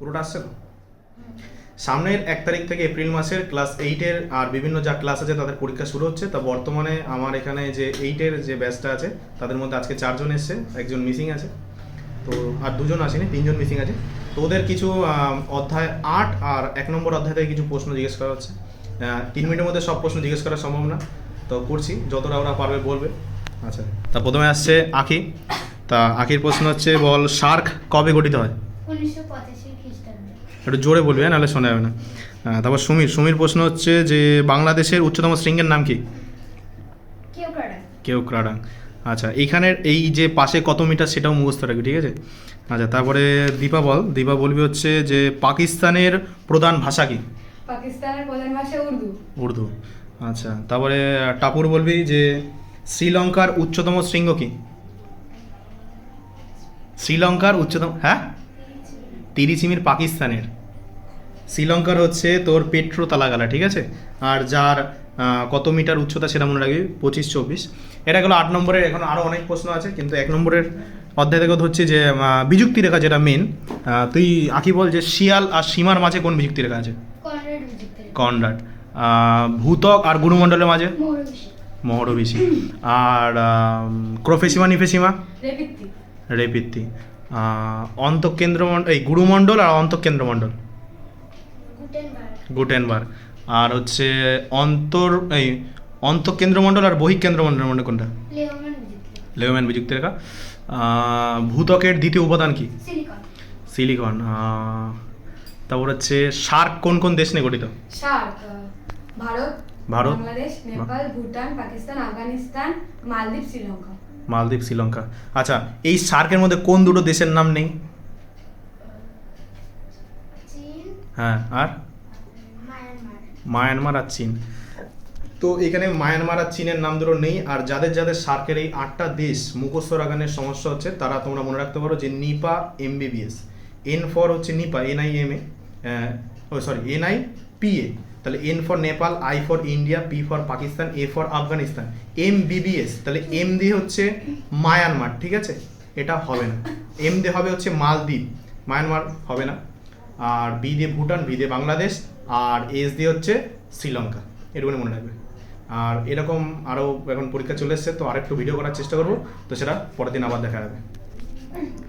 পুরোটা আসছে তো? সামনের 1 তারিখ থেকে এপ্রিল মাসের ক্লাস 8-এর আর বিভিন্ন যা ক্লাস আছে তাদের পরীক্ষা শুরু হচ্ছে। তা বর্তমানে আমার এখানে যে 8-এর যে ব্যাচটা আছে তাদের মধ্যে আজকে 4 জন এসছে, একজন মিসিং আছে, তো আর 2 জন আসেনি, 3 জন মিসিং আছে। তো ওদের কিছু অধ্যায় 8 আর 1 নম্বর অধ্যায় থেকে কিছু প্রশ্ন জিজ্ঞেস করা হচ্ছে। 3 মিনিটের মধ্যে সব প্রশ্ন জিজ্ঞেস করা সম্ভব না, তো করছি, যতটা ওরা পারবে বলবে। আচ্ছা, তা প্রথমে আসছে আঁখি। তা আঁখির প্রশ্ন হচ্ছে, বল সার্ক কবে গঠিত হয়? 1985 খ্রিস্টাব্দে। একটু জোরে বলবি, হ্যাঁ, নাহলে শোনা যাবে না। তারপর সুমির প্রশ্ন হচ্ছে যে বাংলাদেশের উচ্চতম শৃঙ্গের নাম কি? কেওক্রাডাং। আচ্ছা, এইখানের এই যে পাশে কত মিটার সেটাও মুখস্থ রাখবি, ঠিক আছে? আচ্ছা, তারপরে দীপা বলবি হচ্ছে যে পাকিস্তানের প্রধান ভাষা কি? পাকিস্তানের প্রধান ভাষা উর্দু। আচ্ছা, তারপরে টাপুর বলবি যে শ্রীলঙ্কার উচ্চতম শৃঙ্গ কি? শ্রীলঙ্কার উচ্চতম, হ্যাঁ, তিরিচিমির পাকিস্তানের, শ্রীলঙ্কার হচ্ছে তোর পেট্রো তালাগালা, ঠিক আছে? আর যার কত মিটার উচ্চতা সেটা মনে রাখবি, 25-24। এটা গেলো 8 নম্বরের। এখন আরও অনেক প্রশ্ন আছে, কিন্তু 1 নম্বরের অধ্যায় থেকে হচ্ছে যে বিযুক্তি রেখা, যেটা মেন। তুই আঁকি বল যে শিয়াল আর সীমার মাঝে কোন বিযুক্তি রেখা আছে? কনরাড। ভূত্বক আর গুরুমণ্ডলের মাঝে? মহরবিষি। আর ক্রোফেসিমা নিফেসিমা? রেপিত্তি। অন্তঃকেন্দ্রমণ্ডল, এই গুরুমণ্ডল আর অন্তঃকেন্দ্রমণ্ডল? গুটেনবার্গ। আর হচ্ছে অন্তঃকেন্দ্রমণ্ডল আর বহিঃকেন্দ্রমণ্ডলের মধ্যে কোনটা? লেওম্যান বিযুক্তি রেখা। ভূত্বকের দ্বিতীয় উপাদান কি? সিলিকন। তারপর হচ্ছে সার্ক কোন কোন দেশ নিয়ে গঠিত? ভারত, বাংলাদেশ, নেপাল, ভুটান, পাকিস্তান, আফগানিস্তান, মালদ্বীপ, শ্রীলঙ্কা। আচ্ছা, এই সার্কের মধ্যে কোন দুটো দেশের নাম নেই? হ্যাঁ, আর মায়ানমার আর চীন। তো এখানে মায়ানমার আর চীনের নাম দুটো নেই। আর যাদের যাদের সার্কের এই 8টা দেশ মুখস্থ রাখানোর সমস্যা হচ্ছে, তারা তোমরা মনে রাখতে পারো যে নিপা MBBS, N ফর হচ্ছে নিপা NIMA, NIPA, তাহলে N for Nepal, I for India, P for Pakistan, A for Afghanistan, MBBS, তাহলে M দিয়ে হচ্ছে মায়ানমার, ঠিক আছে? এটা হবে না। M দিয়ে হবে হচ্ছে মালদ্বীপ, মায়ানমার হবে না। আর B দিয়ে ভুটান, B দিয়ে বাংলাদেশ, আর S দিয়ে হচ্ছে শ্রীলঙ্কা। এটুকুনি মনে রাখবে। আর এরকম আরও এখন পরীক্ষা চলে এসছে, তো আরেকটু ভিডিও করার চেষ্টা করবো, তো সেটা পরের দিন আবার দেখা যাবে।